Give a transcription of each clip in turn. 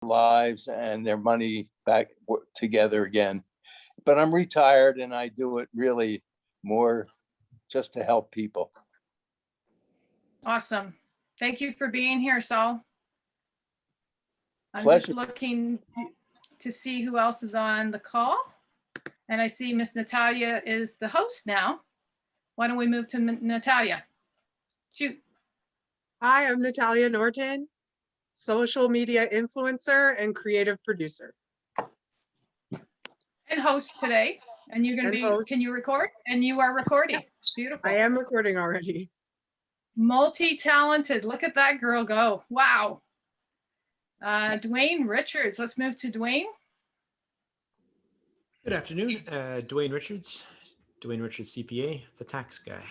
lives and their money back together again. But I'm retired and I do it really more just to help people. Awesome. Thank you for being here, Saul. I'm Pleasure. just looking to see who else is on the call. And I see Miss Natalia is the host now. Why don't we move to Natalia? Shoot. Hi, I'm Natalia Norton, social media influencer and creative producer. And host today. And you're going to be, can you record? And you are recording. Beautiful. I am recording already. Multi-talented. Look at that girl go. Wow. Dwayne Richards. Let's move to Dwayne. Good afternoon, Dwayne Richards, CPA, the tax guy.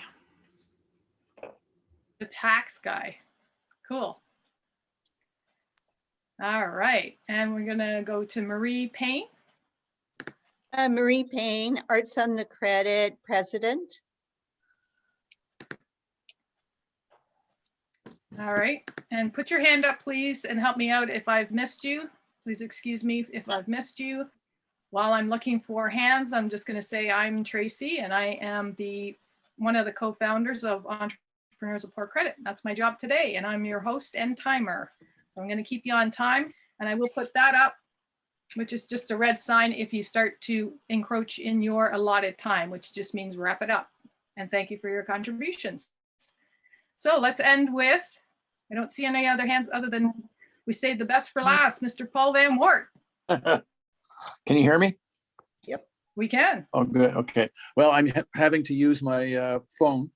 The tax guy. Cool. All right. And we're going to go to Marie Payne. Marie Payne, Arts on the Credit president. All right. And put your hand up, please, and help me out if I've missed you. Please excuse me if I've missed you. While I'm looking for hands, I'm just going to say I'm Tracy, and I am one of the co-founders of Entrepreneurs of Poor Credit. That's my job today, and I'm your host and timer. So I'm going to keep you on time, and I will put that up, which is just a red sign if you start to encroach in your allotted time, which just means wrap it up. And thank you for your contributions. So let's end with, I don't see any other hands other than we saved the best for last, Mr. Paul Van Wart. Can you hear me? Yep. We can. Oh, good. Okay. Well, I'm having to use my phone.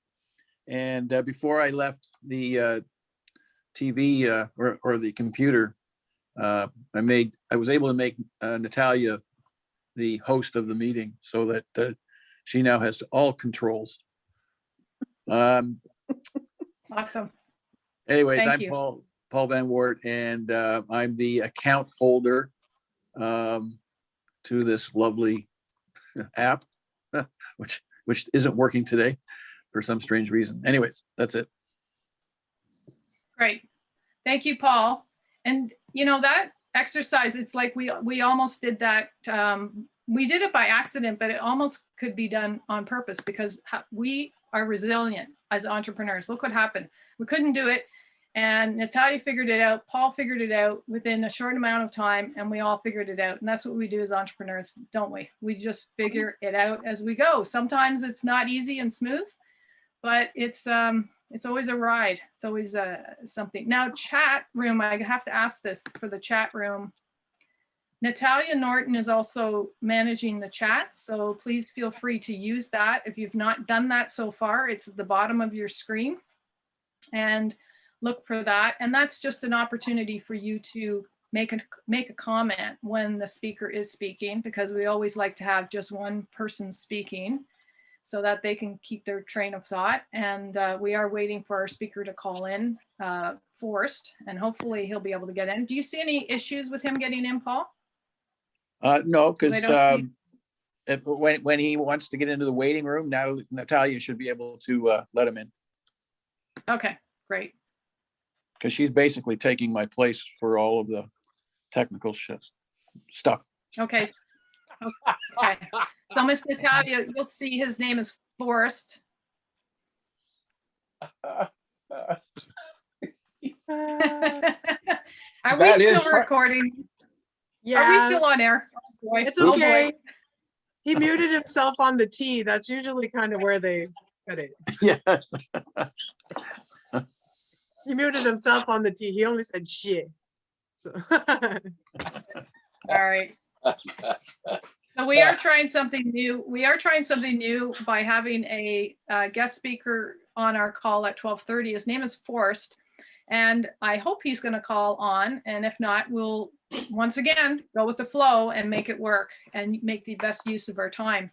And before I left the TV or the computer, I was able to make Natalia the host of the meeting so that she now has all controls. Awesome. Anyways, Thank I'm you. Paul Van Wart, and I'm the account holder to this lovely app, which isn't working today for some strange reason. Anyways, that's it. Great. Thank you, Paul. And you know, that exercise, it's like we almost did that. We did it by accident, but it almost could be done on purpose because we are resilient as entrepreneurs. Look what happened. We couldn't do it. And Natalia figured it out. Paul figured it out within a short amount of time, and we all figured it out. And that's what we do as entrepreneurs, don't we? We just figure it out as we go. Sometimes it's not easy and smooth, but it's always a ride. It's always something. Now, chat room, I have to ask this for the chat room. Natalia Norton is also managing the chat, so please feel free to use that. If you've not done that so far, it's at the bottom of your screen. And look for that. And that's just an opportunity for you to make a comment when the speaker is speaking, because we always like to have just one person speaking so that they can keep their train of thought. And we are waiting for our speaker to call in, Forrest, and hopefully he'll be able to get in. Do you see any issues with him getting in, Paul? No, because when he wants to get into the waiting room, now Natalia should be able to let him in. Okay, great. Because she's basically taking my place for all of the technical stuff. Okay. Okay. So Miss Natalia, you'll see his name is Forrest. Are we still recording? Yeah. Are we still on air? Boy. It's okay. He muted himself on the T. That's usually kind of where they cut it. Yeah. He muted himself on the T. He only said shit. So. All right. So we are trying something new. We are trying something new by having a guest speaker on our call at 12:30. His name is Forrest, and I hope he's going to call on. And if not, we'll once again go with the flow and make it work and make the best use of our time.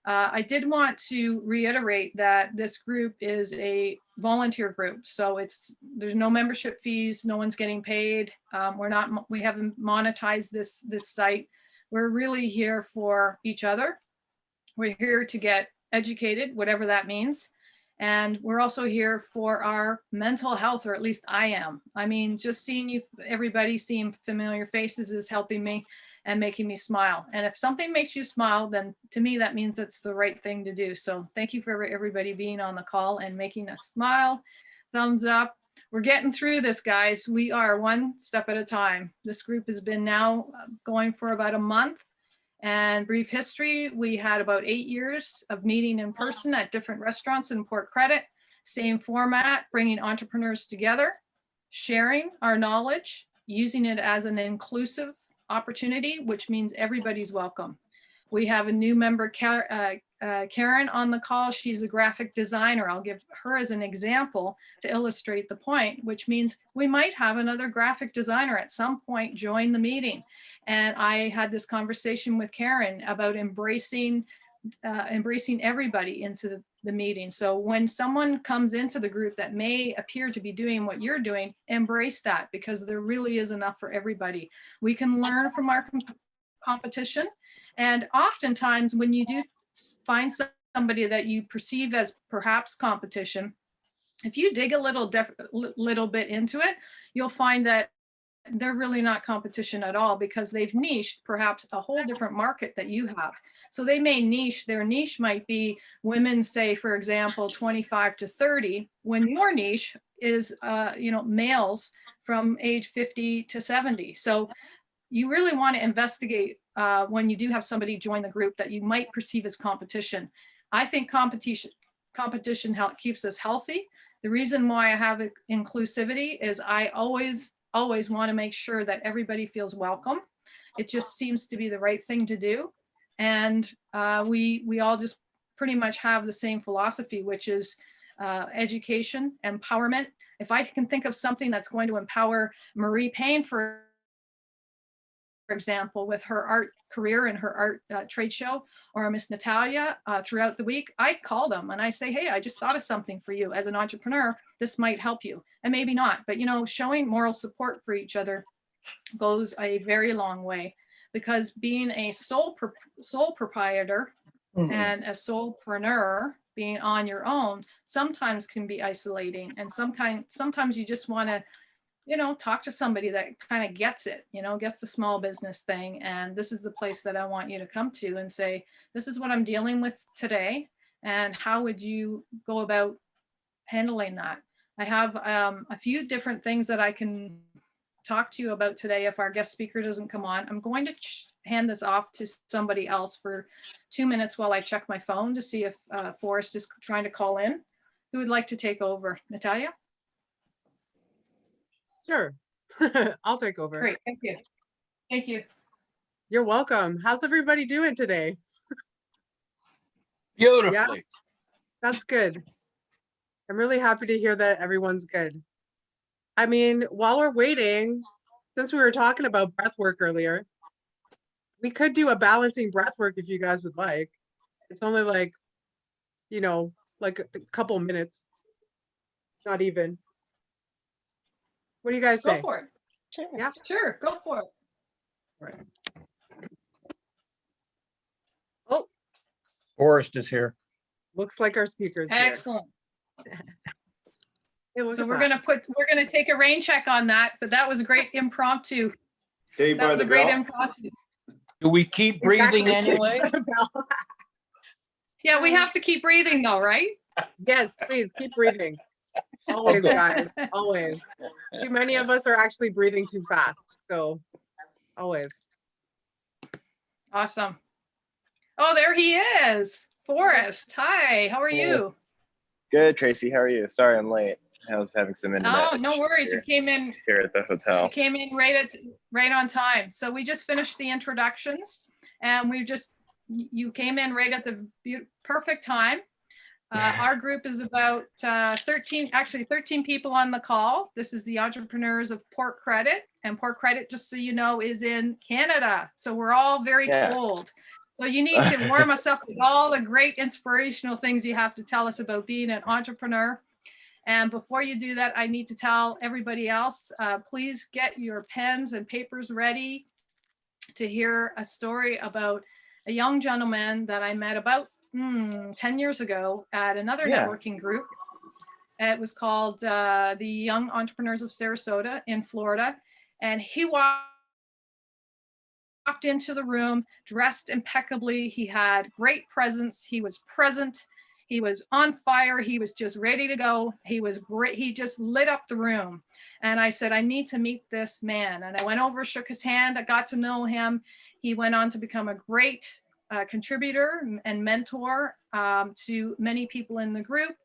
I did want to reiterate that this group is a volunteer group, so there's no membership fees, no one's getting paid. We haven't monetized this site. We're really here for each other. We're here to get educated, whatever that means, And we're also here for our mental health, or at least I am. I mean, just seeing you, everybody seeing familiar faces is helping me and making me smile. And if something makes you smile, then to me, that means it's the right thing to do. So thank you for everybody being on the call and making us smile. Thumbs up. We're getting through this, guys. We are one step at a time. This group has been now going for about a month. And brief history, we had about 8 years of meeting in person at different restaurants in Port Credit. Same format, bringing entrepreneurs together, sharing our knowledge, using it as an inclusive opportunity, which means everybody's welcome. We have a new member, Karen, on the call. She's a graphic designer. I'll give her as an example to illustrate the point, which means we might have another graphic designer at some point join the meeting. And I had this conversation with Karen about embracing everybody into the meeting. So when someone comes into the group that may appear to be doing what you're doing, embrace that, because there really is enough for everybody. We can learn from our competition. And oftentimes when you do find somebody that you perceive as perhaps competition, if you dig a little bit into it, you'll find that they're really not competition at all, because they've niched perhaps a whole different market that you have. So they may niche, their niche might be women, say, for example, 25 to 30, when your niche is, males from age 50 to 70. So you really want to investigate when you do have somebody join the group that you might perceive as competition. I think competition keeps us healthy. The reason why I have inclusivity is I always want to make sure that everybody feels welcome. It just seems to be the right thing to do. And we all just pretty much have the same philosophy, which is education, empowerment. If I can think of something that's going to empower Marie Payne, for example, with her art career and her art trade show, or Miss Natalia throughout the week, I call them and I say, hey, I just thought of something for you as an entrepreneur. This might help you. And maybe not, but showing moral support for each other goes a very long way, because being a sole proprietor and a solopreneur, being on your own, sometimes can be isolating. And sometimes you just want to talk to somebody that kind of gets it, gets the small business thing. And this is the place that I want you to come to and say, this is what I'm dealing with today. And how would you go about handling that? I have a few different things that I can talk to you about today if our guest speaker doesn't come on. I'm going to hand this off to somebody else for 2 minutes while I check my phone to see if Forrest is trying to call in. Who would like to take over? Natalia? Sure. I'll take over. Great, thank you. Thank you. You're welcome. How's everybody doing today? Beautifully. That's good. I'm really happy to hear that everyone's good. I mean, while we're waiting, since we were talking about breath work earlier, we could do a balancing breath work if you guys would like. It's only like a couple minutes. Not even. What do you guys Go say? for it. Sure. Yeah. Sure, go for it. Right. Oh, Forrest is here. looks like our speaker's here. Excellent. Hey, look So at we're that. gonna take a rain check on that, but that was a great impromptu. Saved That by was the a great bell. impromptu. Do we keep breathing Exactly. anyway? Yeah, we have to keep breathing though, right? Yes, please keep breathing. Always, Okay. guys. Always. Too many of us are actually breathing too fast. So always. Awesome. Oh, there he is. Forrest, hi, how are you? Good, Tracy. How are you? Sorry I'm late. I was having some internet Oh, no issues worries. You came in here at the hotel. right on time. So we just finished the introductions, and you came in right at the perfect time. Our group is about 13 people on the call. This is the entrepreneurs of Port Credit, and Port Credit, just so you know, is in Canada. So we're all very cold. So you need to warm us up with all the great inspirational things you have to tell us about being an entrepreneur. And before you do that, I need to tell everybody else, please get your pens and papers ready to hear a story about a young gentleman that I met about 10 years ago at another Yeah. networking group. It was called the Young Entrepreneurs of Sarasota in Florida. And he walked into the room dressed impeccably. He had great presence. He was present. He was on fire. He was just ready to go. He was great. He just lit up the room. And I said, I need to meet this man. And I went over, shook his hand. I got to know him. He went on to become a great contributor and mentor to many people in the group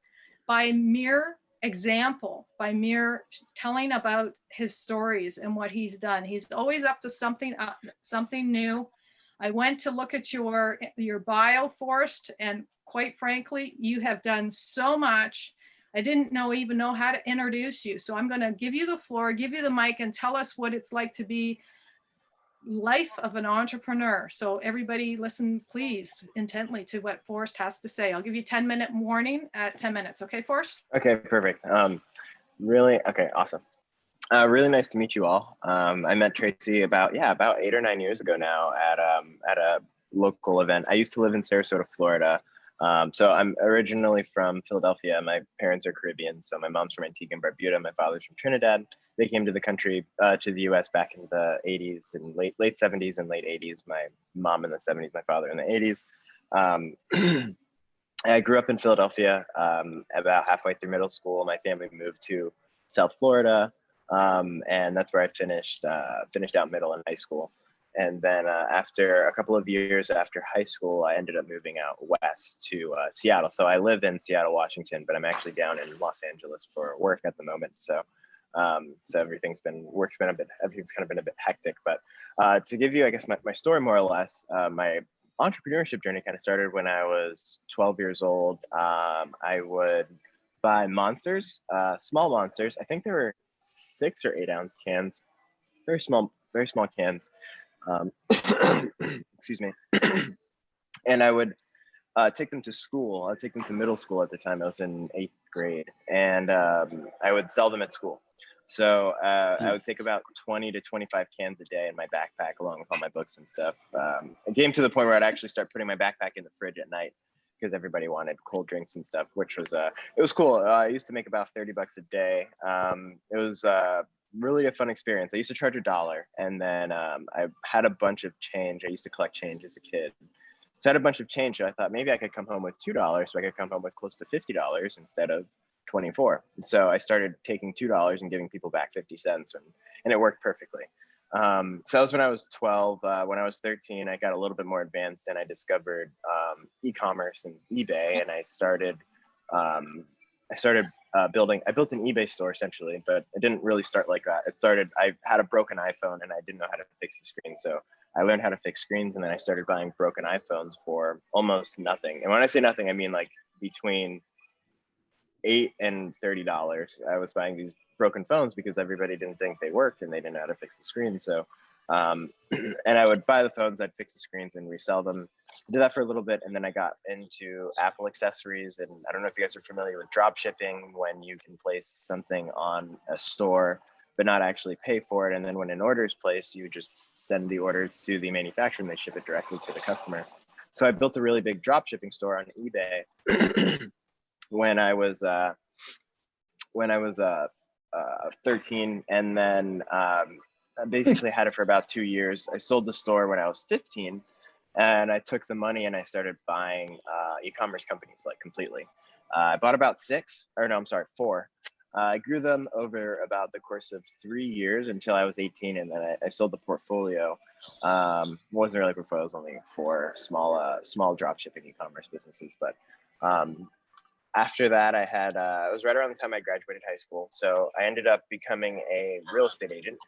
by mere example, by mere telling about his stories and what he's done. He's always up to something new. I went to look at your bio, Forrest, and quite frankly, you have done so much. I didn't even know how to introduce you. So I'm going to give you the floor, give you the mic, and tell us what it's like to be life of an entrepreneur. So everybody listen, please, intently to what Forrest has to say. I'll give you 10-minute warning at 10 minutes. Okay, Forrest? Okay, perfect. Really, okay, awesome. Really nice to meet you all. I met Tracy about 8 or 9 years ago now at a local event. I used to live in Sarasota, Florida. So I'm originally from Philadelphia. My parents are Caribbean. So my mom's from Antigua and Barbuda. My father's from Trinidad. They came to the country, to the U.S. back in the 80s and late 70s and late 80s. My mom in the 70s, my father in the 80s. I grew up in Philadelphia. About halfway through middle school, my family moved to South Florida, and that's where I finished out middle and high school. And then after a couple of years after high school, I ended up moving out west to Seattle. So I live in Seattle, Washington, but I'm actually down in Los Angeles for work at the moment. So everything's kind of been a bit hectic. But to give you, I guess, my story more or less, my entrepreneurship journey kind of started when I was 12 years old. I would buy monsters, small monsters. I think there were 6 or 8 ounce cans, very small cans. Excuse me. And I would take them to school. I'd take them to middle school at the time. I was in 8th grade, and I would sell them at school. So I would take about 20 to 25 cans a day in my backpack, along with all my books and stuff. It came to the point where I'd actually start putting my backpack in the fridge at night because everybody wanted cold drinks and stuff, which was it was cool. I used to make about $30 a day. It was really a fun experience. I used to charge $1, and then I had a bunch of change. I used to collect change as a kid. So I had a bunch of change. So I thought maybe I could come home with $2, so I could come home with close to $50 instead of 24. And so I started taking $2 and giving people back 50 cents, and it worked perfectly. So that was when I was 12. When I was 13, I got a little bit more advanced, and I discovered e-commerce and eBay, and I built an eBay store essentially, but it didn't really start like that. I had a broken iPhone and I didn't know how to fix the screen. So I learned how to fix screens, and then I started buying broken iPhones for almost nothing. And when I say nothing, I mean like between $8 and $30. I was buying these broken phones because everybody didn't think they worked and they didn't know how to fix the screen. So, and I would buy the phones, I'd fix the screens and resell them. I did that for a little bit, and then I got into Apple accessories. And I don't know if you guys are familiar with drop shipping, when you can place something on a store but not actually pay for it. And then when an order is placed, you just send the order to the manufacturer and they ship it directly to the customer. So I built a really big drop shipping store on eBay when I was 13, and then I basically had it for about 2 years. I sold the store when I was 15, and I took the money and I started buying e-commerce companies like completely. I bought about 4. I grew them over about the course of 3 years until I was 18, and then I sold the portfolio. Wasn't really a portfolio, it was only 4 small drop shipping e-commerce businesses. But after that, it was right around the time I graduated high school. So I ended up becoming a real estate agent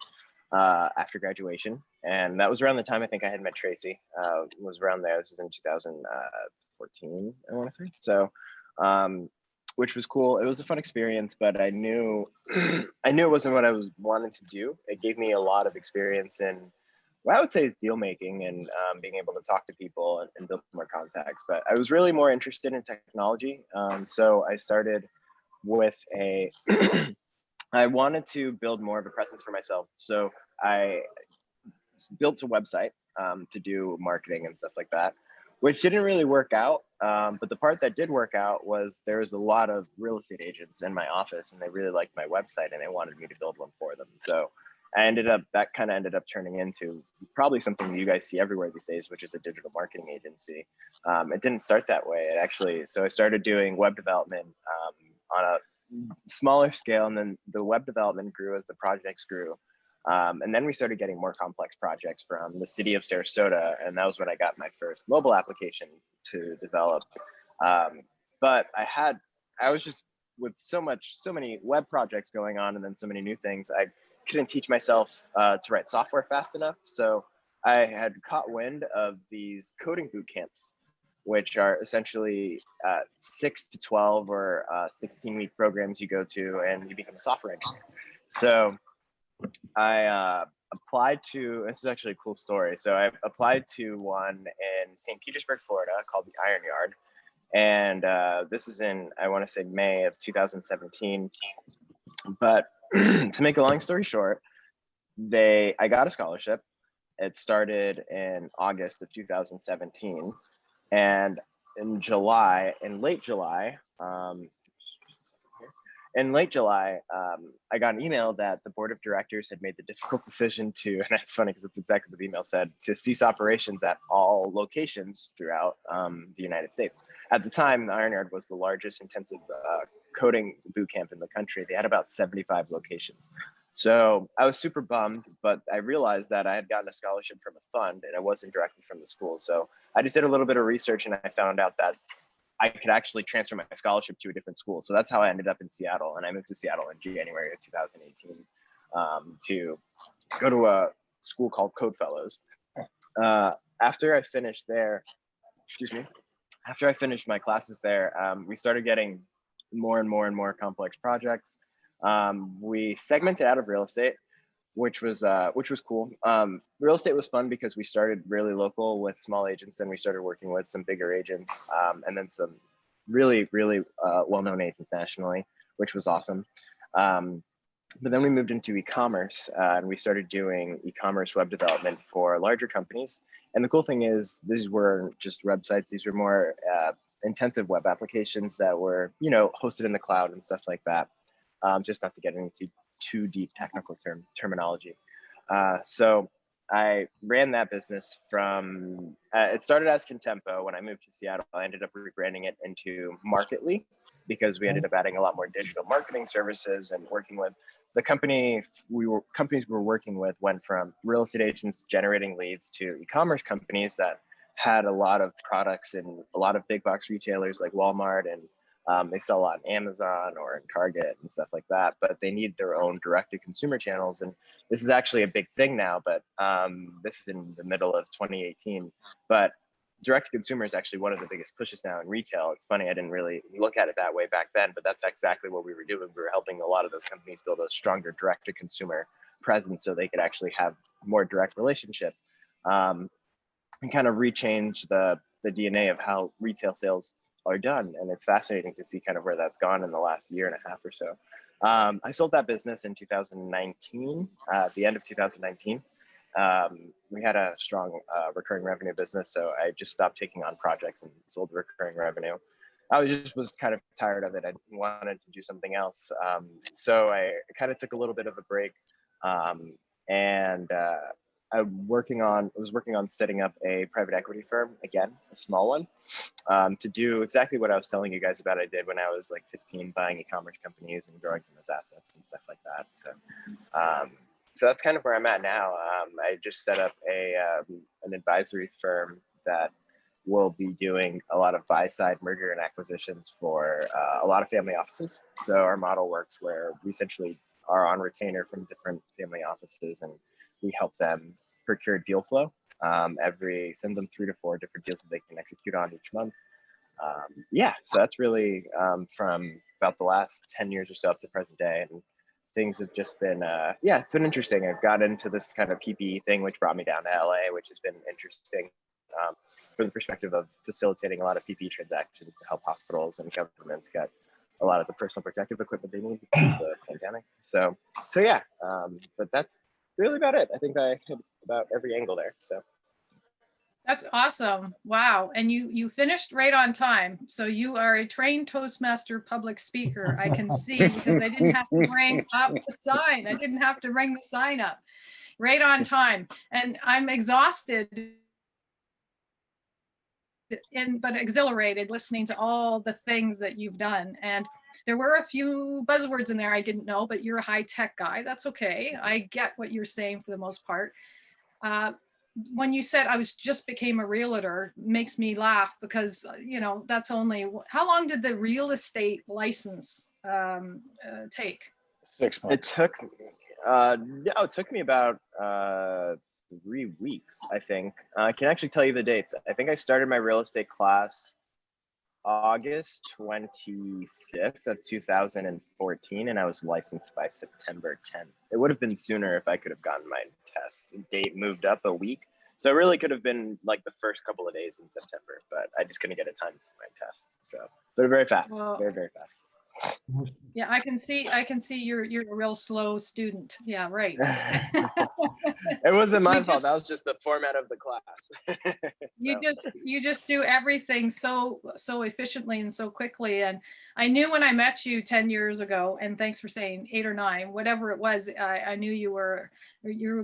after graduation. And that was around the time I think I had met Tracy. It was around there. This is in 2014, I want to say. So, which was cool. It was a fun experience, but I knew it wasn't what I was wanting to do. It gave me a lot of experience in what I would say is deal making and being able to talk to people and build more contacts. But I was really more interested in technology. So I started with I wanted to build more of a presence for myself. So I built a website to do marketing and stuff like that. which didn't really work out. But the part that did work out was there was a lot of real estate agents in my office, and they really liked my website, and they wanted me to build one for them. So that kind of ended up turning into probably something you guys see everywhere these days, which is a digital marketing agency. It didn't start that way. So I started doing web development on a smaller scale, and then the web development grew as the projects grew. And then we started getting more complex projects from the city of Sarasota, and that was when I got my first mobile application to develop. But I was just with so many web projects going on, and then so many new things, I couldn't teach myself to write software fast enough. So I had caught wind of these coding boot camps, which are essentially 6 to 12 or 16-week programs you go to and you become a software engineer. So I applied to, this is actually a cool story. So I applied to one in St. Petersburg, Florida, called the Iron Yard. And this is in, I want to say, May of 2017. But to make a long story short, I got a scholarship. It started in August of 2017. And in late July, I got an email that the board of directors had made the difficult decision to, and that's funny because that's exactly what the email said, to cease operations at all locations throughout the United States. At the time, the Iron Yard was the largest intensive coding boot camp in the country. They had about 75 locations. So I was super bummed, but I realized that I had gotten a scholarship from a fund and it wasn't directly from the school. So I just did a little bit of research and I found out that I could actually transfer my scholarship to a different school. So that's how I ended up in Seattle. And I moved to Seattle in January of 2018 to go to a school called Code Fellows. After I finished my classes there, we started getting more and more complex projects. We segmented out of real estate, which was cool. Real estate was fun because we started really local with small agents, and we started working with some bigger agents, and then some really well-known agents nationally, which was awesome. But then we moved into e-commerce, and we started doing e-commerce web development for larger companies. And the cool thing is, these weren't just websites; these were more intensive web applications that were, hosted in the cloud and stuff like that. Just not to get into too deep technical terminology. So I ran that business from, it started as Contempo. When I moved to Seattle, I ended up rebranding it into Marketly because we ended up adding a lot more digital marketing services and working with the companies we were working with went from real estate agents generating leads to e-commerce companies that had a lot of products in a lot of big box retailers like Walmart, and they sell a lot on Amazon or in Target and stuff like that, but they need their own direct-to-consumer channels. And this is actually a big thing now, but this is in the middle of 2018. But direct-to-consumer is actually one of the biggest pushes now in retail. It's funny, I didn't really look at it that way back then, but that's exactly what we were doing. We were helping a lot of those companies build a stronger direct-to-consumer presence so they could actually have more direct relationship, and kind of rechange the DNA of how retail sales are done. And it's fascinating to see kind of where that's gone in the last year and a half or so. I sold that business in 2019, the end of 2019. We had a strong recurring revenue business, so I just stopped taking on projects and sold the recurring revenue. I was kind of tired of it. I wanted to do something else. So I kind of took a little bit of a break, and I was working on setting up a private equity firm, again, a small one, to do exactly what I was telling you guys about I did when I was like 15, buying e-commerce companies and growing them as assets and stuff like that. So that's kind of where I'm at now. I just set up an advisory firm that will be doing a lot of buy-side merger and acquisitions for a lot of family offices. So our model works where we essentially are on retainer from different family offices, and we help them procure deal flow. Send them 3 to 4 different deals that they can execute on each month. So that's really from about the last 10 years or so up to present day. And things have just been, it's been interesting. I've got into this kind of PPE thing, which brought me down to LA, which has been interesting from the perspective of facilitating a lot of PPE transactions to help hospitals and governments get a lot of the personal protective equipment they need because of the pandemic. So yeah, but that's really about it. I think I hit about every angle there. So That's awesome. Wow. And you finished right on time. So you are a trained Toastmaster public speaker. I can see because I didn't have to bring up the sign. I didn't have to bring the sign up. Right on time. And I'm exhausted but exhilarated listening to all the things that you've done. And there were a few buzzwords in there I didn't know, but you're a high tech guy. That's okay. I get what you're saying for the most part. When you said I was just became a realtor, makes me laugh because that's only how long did the real estate license take? 6 It months. took, no, it took me about 3 weeks, I think. I can actually tell you the dates. I think I started my real estate class August 25th of 2014, and I was licensed by September 10th. It would have been sooner if I could have gotten my test date moved up a week. So it really could have been like the first couple of days in September, but I just couldn't get a time for my test. So, but very fast, Well, very, very fast. Yeah, I can see you're a real slow student. Yeah, right. It wasn't my We fault. just- That was just the format of the class. You just do everything so efficiently and so quickly. And I knew when I met you 10 years ago, and thanks for saying 8 or 9, whatever it was, I knew you were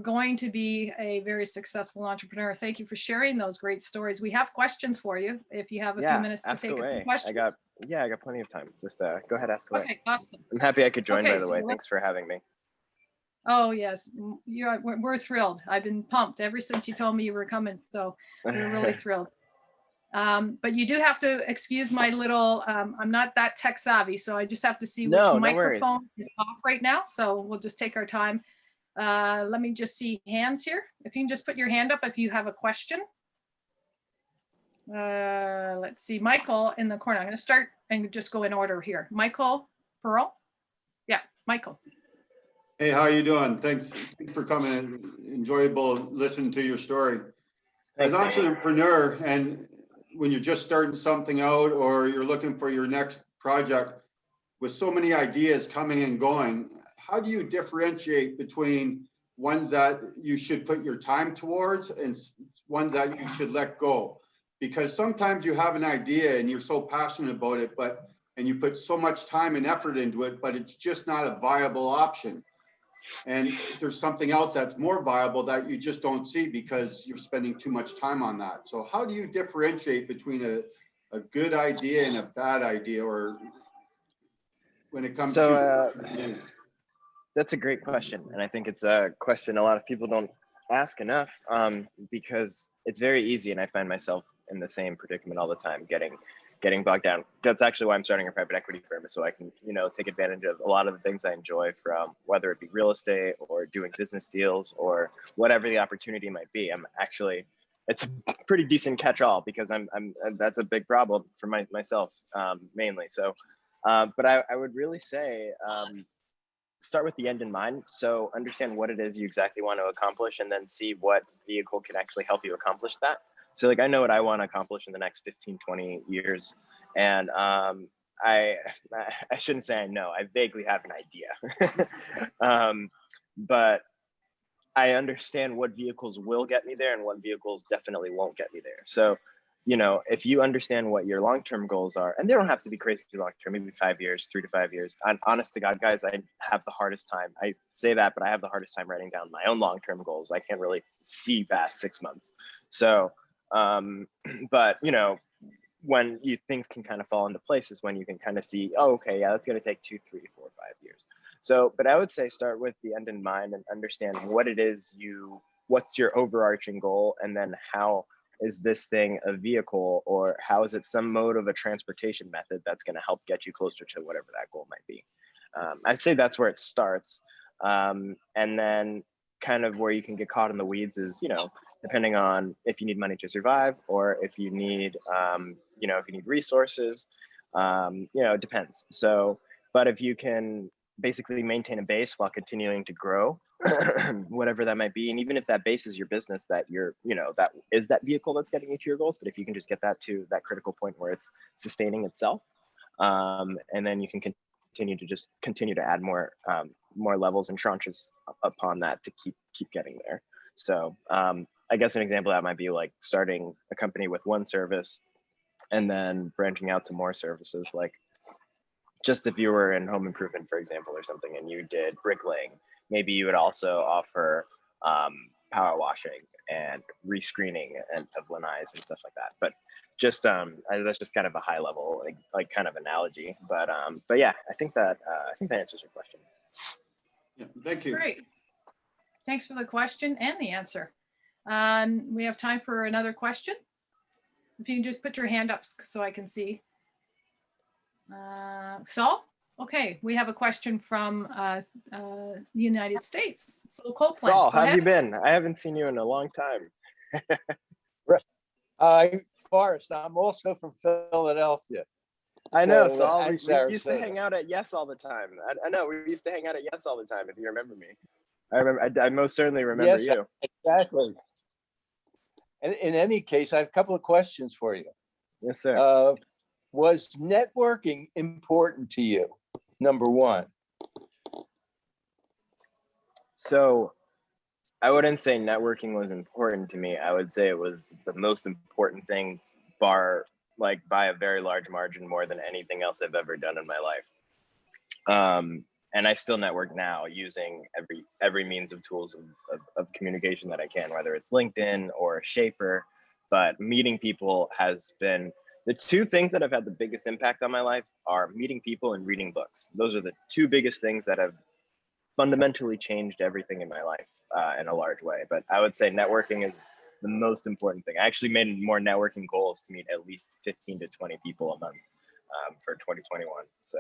going to be a very successful entrepreneur. Thank you for sharing those great stories. We have questions for you if you have a few Yeah, minutes to ask take a few away. questions. I got plenty of time. Just go ahead, ask away. Okay, awesome. I'm happy I could join, Okay, by the so way. let's- Thanks for having me. Oh yes, we're thrilled. I've been pumped ever since you told me you were coming, so we're really thrilled. But you do have to excuse my little, I'm not that tech savvy, so I just have to see which No, no worries. microphone is off right now. So we'll just take our time. Let me just see hands here. If you can just put your hand up if you have a question. Let's see, Michael in the corner. I'm going to start and just go in order here. Michael Pearl. Yeah, Michael. Hey, how you doing? Thanks for coming. Enjoyable listening to your story. As an Thanks, man. entrepreneur, and when you're just starting something out or you're looking for your next project, with so many ideas coming and going, how do you differentiate between ones that you should put your time towards and ones that you should let go? Because sometimes you have an idea and you're so passionate about it, and you put so much time and effort into it, but it's just not a viable option. And there's something else that's more viable that you just don't see because you're spending too much time on that. So how do you differentiate between a good idea and a bad idea, or when it comes to That's a great question, and I think it's a question a lot of people don't ask enough, because it's very easy, and I find myself in the same predicament all the time, getting bogged down. That's actually why I'm starting a private equity firm, so I can take advantage of a lot of the things I enjoy, from whether it be real estate or doing business deals or whatever the opportunity might be. It's a pretty decent catch-all, because I'm that's a big problem for myself, mainly. So, but I would really say, start with the end in mind. So understand what it is you exactly want to accomplish, and then see what vehicle can actually help you accomplish that. So like, I know what I want to accomplish in the next 15, 20 years. And I shouldn't say I know, I vaguely have an idea. But I understand what vehicles will get me there and what vehicles definitely won't get me there. So, if you understand what your long-term goals are, and they don't have to be crazy long-term, maybe 5 years, 3 to 5 years. And honest to God, guys, I have the hardest time. I say that, but I have the hardest time writing down my own long-term goals. I can't really see past 6 months. So, but when things can kind of fall into place is when you can kind of see, oh, okay, yeah, that's going to take 2, 3, 4, 5 years. So, but I would say start with the end in mind and understand what it is what's your overarching goal, and then how is this thing a vehicle, or how is it some mode of a transportation method that's going to help get you closer to whatever that goal might be. I'd say that's where it starts. And then kind of where you can get caught in the weeds is, depending on if you need money to survive, or if you need, if you need resources, it depends. So, but if you can basically maintain a base while continuing to grow, whatever that might be, and even if that base is your business, that that is that vehicle that's getting you to your goals, but if you can just get that to that critical point where it's sustaining itself, and then you can continue to add more levels and tranches upon that to keep getting there. So I guess an example of that might be like starting a company with one service and then branching out to more services. Like just if you were in home improvement, for example, or something, and you did bricklaying, maybe you would also offer power washing and rescreening and of lanais and stuff like that. But just that's just kind of a high level like kind of analogy. But yeah, I think that answers your question. Yeah, thank you. Great. Thanks for the question and the answer. We have time for another question. If you can just put your hand up so I can see. Saul? Okay, we have a question from the United States. So Copeland, Saul, go how have ahead. you been? I haven't seen you in a long time. Forrest, I'm also from Philadelphia. I know, So, Saul. and We used to Sarasota. hang out at Y.E.S all the time. I know, we used to hang out at Y.E.S all the time, if you remember me. I remember, I most certainly remember Yes, you. exactly. And in any case, I have a couple of questions for you. Yes, sir. Was networking important to you? Number one. So I wouldn't say networking was important to me. I would say it was the most important thing, by a very large margin, more than anything else I've ever done in my life. And I still network now using every means of tools of communication that I can, whether it's LinkedIn or Shaper. But meeting people has been the two things that have had the biggest impact on my life are meeting people and reading books. Those are the two biggest things that have fundamentally changed everything in my life in a large way. But I would say networking is the most important thing. I actually made more networking goals to meet at least 15 to 20 people a month for 2021. So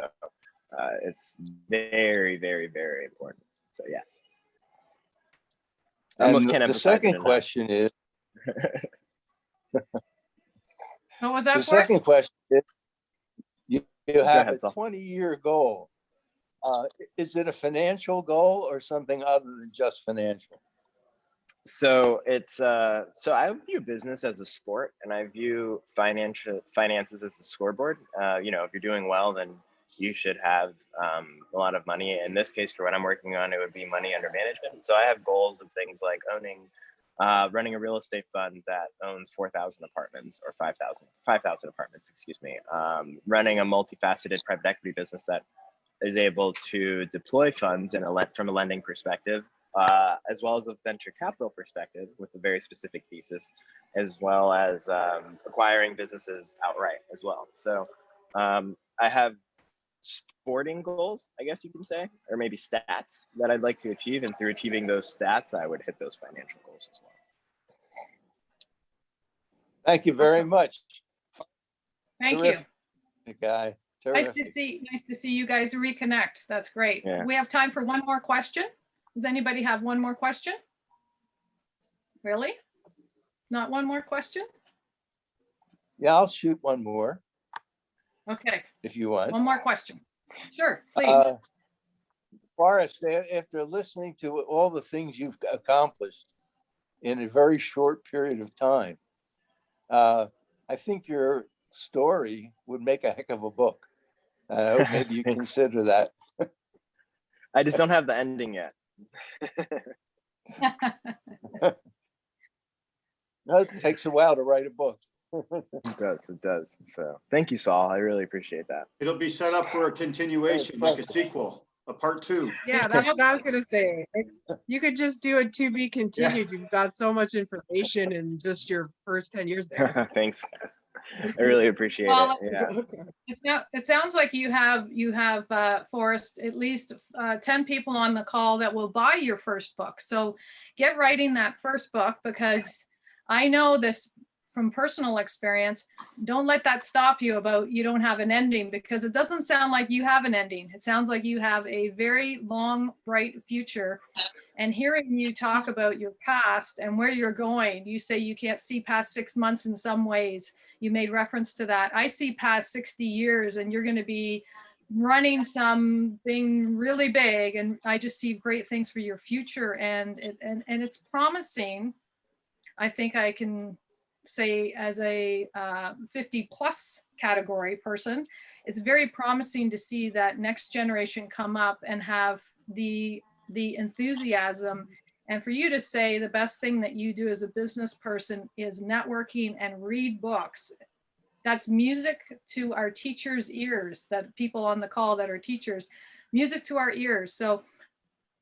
it's very, very, very important. So yes. I And almost can't the emphasize second it enough. question is, What was that the for? second question is, you have ahead, a Saul. 20-year goal. Is it a financial goal or something other than just financial? So it's so I view business as a sport, and I view finances as the scoreboard. You know, if you're doing well, then you should have a lot of money. In this case, for what I'm working on, it would be money under management. So I have goals of things like running a real estate fund that owns 4,000 apartments or 5,000 apartments, excuse me. Running a multifaceted private equity business that is able to deploy funds from a lending perspective, as well as a venture capital perspective with a very specific thesis, as well as acquiring businesses outright as well. So I have sporting goals, I guess you can say, or maybe stats that I'd like to achieve. And through achieving those stats, I would hit those financial goals as well. Thank you very Awesome. much. Thank Terrific you. guy. Nice Terrific. to see you guys reconnect. That's great. Yeah. We have time for one more question. Does anybody have one more question? Really? Not one more question? Yeah, I'll shoot one more Okay, if you want. one more question. Sure, please. Forrest, after listening to all the things you've accomplished in a very short period of time, I think your story would make a heck of a book. I hope maybe you Thanks. consider that. I just don't have the ending yet. No, it takes a while to write a book. It does. So thank you, Saul. I really appreciate that. It'll be set up for a continuation, like a sequel, a part 2. Yeah, that's what I was gonna say. Like, you could just do a to be continued. You've got so much information in just your first 10 years there. Thanks, guys. I really appreciate Well, it. Yeah. Okay. It sounds like you have Forrest, at least 10 people on the call that will buy your first book. So get writing that first book, because I know this from personal experience. Don't let that stop you about you don't have an ending, because it doesn't sound like you have an ending. It sounds like you have a very long, bright future. And hearing you talk about your past and where you're going, you say you can't see past 6 months in some ways. You made reference to that. I see past 60 years, and you're going to be running something really big. And I just see great things for your future. And it's promising. I think I can say, as a 50 plus category person, it's very promising to see that next generation come up and have the enthusiasm And for you to say the best thing that you do as a business person is networking and read books, that's music to our teachers' ears, that people on the call that are teachers, music to our ears. So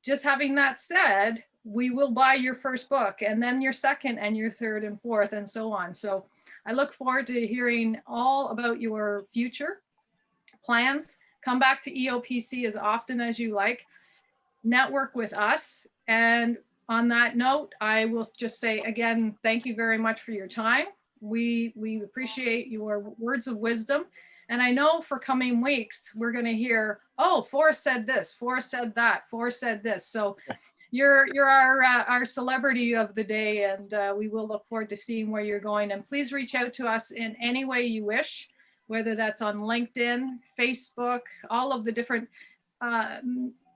just having that said, we will buy your first book and then your second and your third and fourth and so on. So I look forward to hearing all about your future plans. Come back to EOPC as often as you like. Network with us. And on that note, I will just say again, thank you very much for your time. We appreciate your words of wisdom. And I know for coming weeks, we're going to hear, oh, Forrest said this, Forrest said that, Forrest said this. So you're our celebrity of the day, and we will look forward to seeing where you're going. And please reach out to us in any way you wish, whether that's on LinkedIn, Facebook, all of the different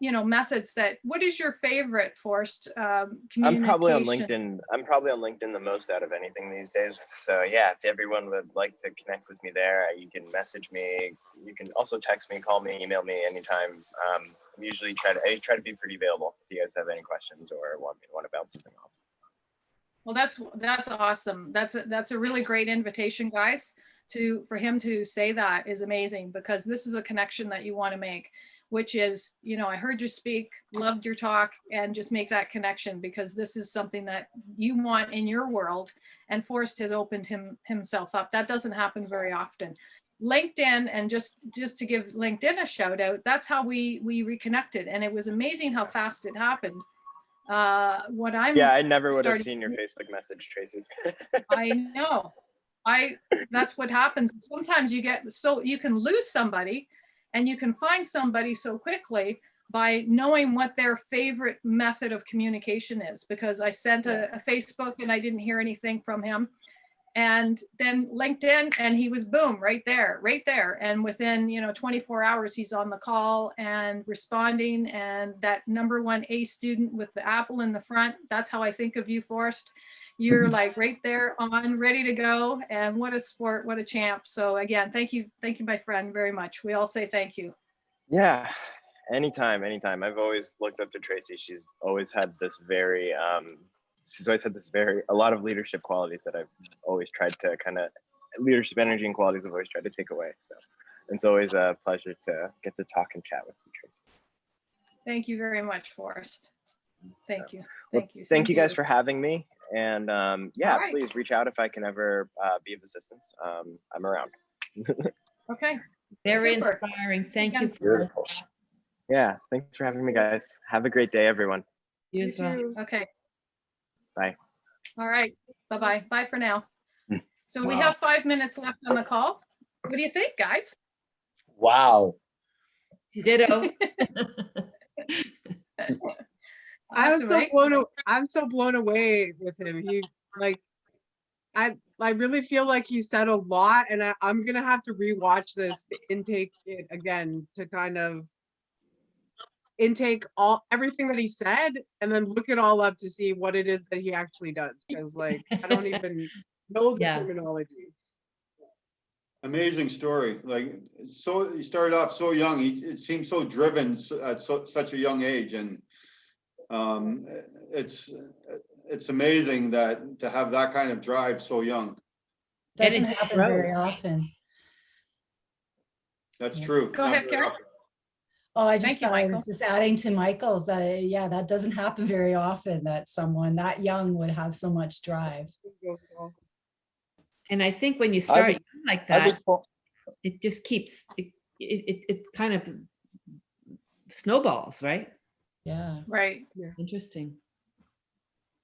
methods. That what is your favorite, Forrest? I'm probably on Communication. LinkedIn. I'm probably on LinkedIn the most out of anything these days. So yeah, if everyone would like to connect with me there, you can message me. You can also text me, call me, email me anytime. I usually try to be pretty available if you guys have any questions or want to bounce something off. Well, that's awesome. That's a really great invitation, guys. For him to say that is amazing, because this is a connection that you want to make, which is, I heard you speak, loved your talk, and just make that connection, because this is something that you want in your world. And Forrest has opened himself up. That doesn't happen very often. LinkedIn, and just to give LinkedIn a shout out, that's how we reconnected. And it was amazing how fast it happened. Yeah, I never would have seen your Facebook message, Tracy. I know. That's what happens. Sometimes you can lose somebody, and you can find somebody so quickly by knowing what their favorite method of communication is. Because I sent a Facebook and I didn't hear anything from him. And then LinkedIn, and he was boom, right there. And within, 24 hours, he's on the call and responding. And that #1 A student with the apple in the front, that's how I think of you, Forrest. You're like right there on, ready to go. And what a sport, what a champ. So again, thank you, my friend, very much. We all say thank you. Yeah, anytime. I've always looked up to Tracy. She's always had this a lot of leadership qualities that I've always tried to leadership energy and qualities I've always tried to take away. So it's always a pleasure to get to talk and chat with you, Tracy. Thank you very much, Forrest. Thank you. Thank you guys for having me. And right. Please reach out if I can ever be of assistance. I'm around. Okay. Very Super. inspiring. Thank you. Beautiful. Yeah, thanks for having me, guys. Have a great day, everyone. You You as well. too. Okay. Bye. All right. Bye-bye. Bye for now. So we Wow. have 5 minutes left on the call. What do you think, guys? Wow. Ditto. I'm Awesome, so blown away with him. I really feel like he said a lot, and I'm gonna have to rewatch this to intake it again, to kind of intake everything that he said, and then look it all up to see what it is that he actually does. Because I don't even know the terminology. Amazing story. So he started off so young. It seems so driven at such a young age, and it's amazing that to have that kind of drive so young. Doesn't it happen grows. very often. That's true. Go Not ahead, very Karen. often. Oh, I Thank just you, thought I Michael. was just adding to Michael's that, that doesn't happen very often, that someone that young would have so much drive. And I think when you start would- like I would that, call- it just keeps, it kind of snowballs, right? Yeah. Right. Interesting.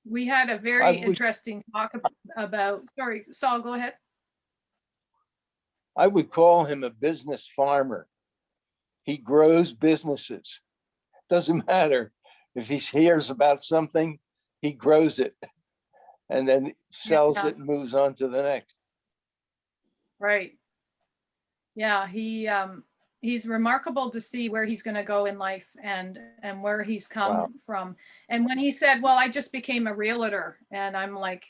We had a I very would- interesting talk about, sorry, Saul, go ahead. I would call him a business farmer. He grows businesses. Doesn't matter if he hears about something, he grows it and then sells Yeah. it and moves on to the next. Right. Yeah, he's remarkable to see where he's going to go in life and where he's come Wow. from. And when he said, well, I just became a realtor, and I'm like,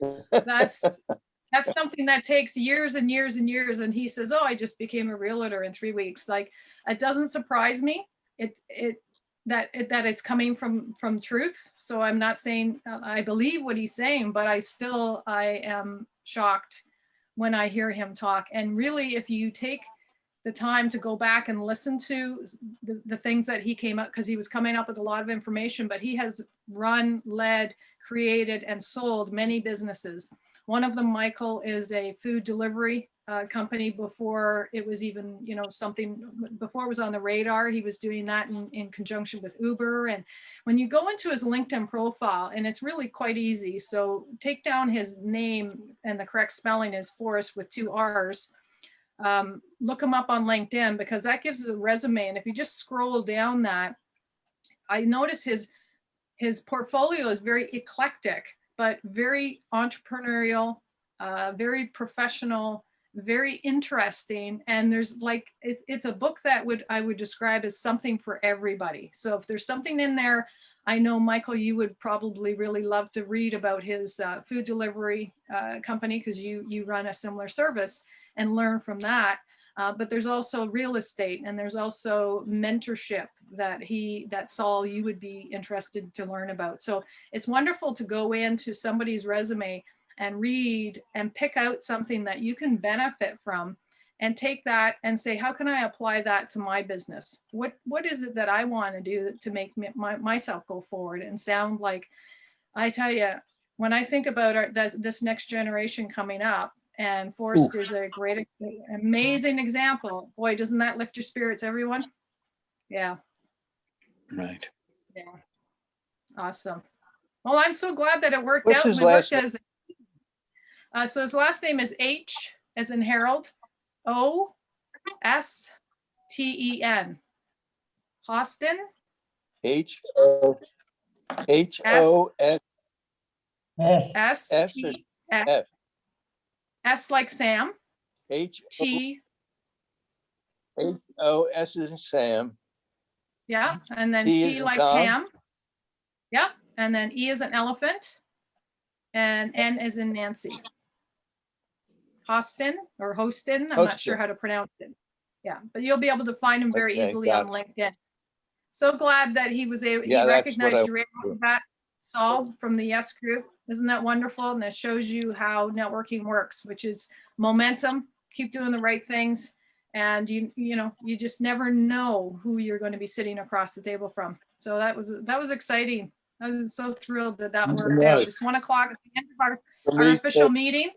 that's something that takes years and years and years. And he says, oh, I just became a realtor in 3 weeks. Like, it doesn't surprise me. that it's coming from truth. So I'm not saying I believe what he's saying, but I am shocked when I hear him talk. And really, if you take the time to go back and listen to the things that he came up, because he was coming up with a lot of information, but he has run, led, created, and sold many businesses. One of them, Michael, is a food delivery company before it was even, before it was on the radar. He was doing that in conjunction with Uber. And when you go into his LinkedIn profile, and it's really quite easy. So take down his name, and the correct spelling is Forrest with 2 R's. Look him up on LinkedIn, because that gives a resume. And if you just scroll down that, I notice his portfolio is very eclectic, but very entrepreneurial, very professional, very interesting. And there's like, it's a book that I would describe as something for everybody. So if there's something in there, I know, Michael, you would probably really love to read about his food delivery company, because you run a similar service, and learn from that. But there's also real estate, and there's also mentorship that Saul, you would be interested to learn about. So it's wonderful to go into somebody's resume and read and pick out something that you can benefit from, and take that and say, how can I apply that to my business? What is it that I want to do to make myself go forward and sound like, I tell you, when I think about this next generation coming up, and Forrest is a great, amazing example. Boy, doesn't that lift your spirits, everyone? Yeah. Right. Yeah. Awesome. Well, I'm so glad that it worked What's out. his We last worked so his last name is H as in Harold, O-S-T-E-N. Hosten. H-O-S-S. S-T-S. S like Sam. T. H-O-S is in Sam. Yeah. And then T T is in like Tom. Tam. Yep. And then E is an elephant. And N is in Nancy. Hosten or Hosten. I'm not sure Hosten. how to pronounce it. Yeah. But you'll be able to find him very Okay, easily got on LinkedIn. So glad that he was able, Yeah, he that's what recognized I your do. that, Saul, from the Y.E.S group. Isn't that wonderful? And that shows you how networking works, which is momentum. Keep doing the right things. And you just never know who you're going to be sitting across the table from. So that was exciting. I was so thrilled that worked out. It's 1 o'clock at the end of our official meeting.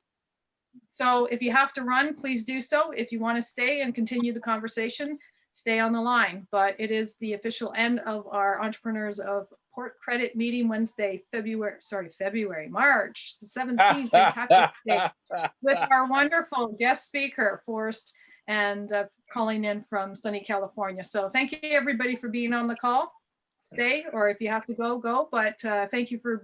So if you have to run, please do so. If you want to stay and continue the conversation, stay on the line. But it is the official end of our Entrepreneurs of Port Credit meeting, Wednesday, March the 17th, St. Patrick's Day, with our wonderful guest speaker, Forrest, and calling in from sunny California. So thank you, everybody, for being on the call. Stay, or if you have to go, go. But thank you for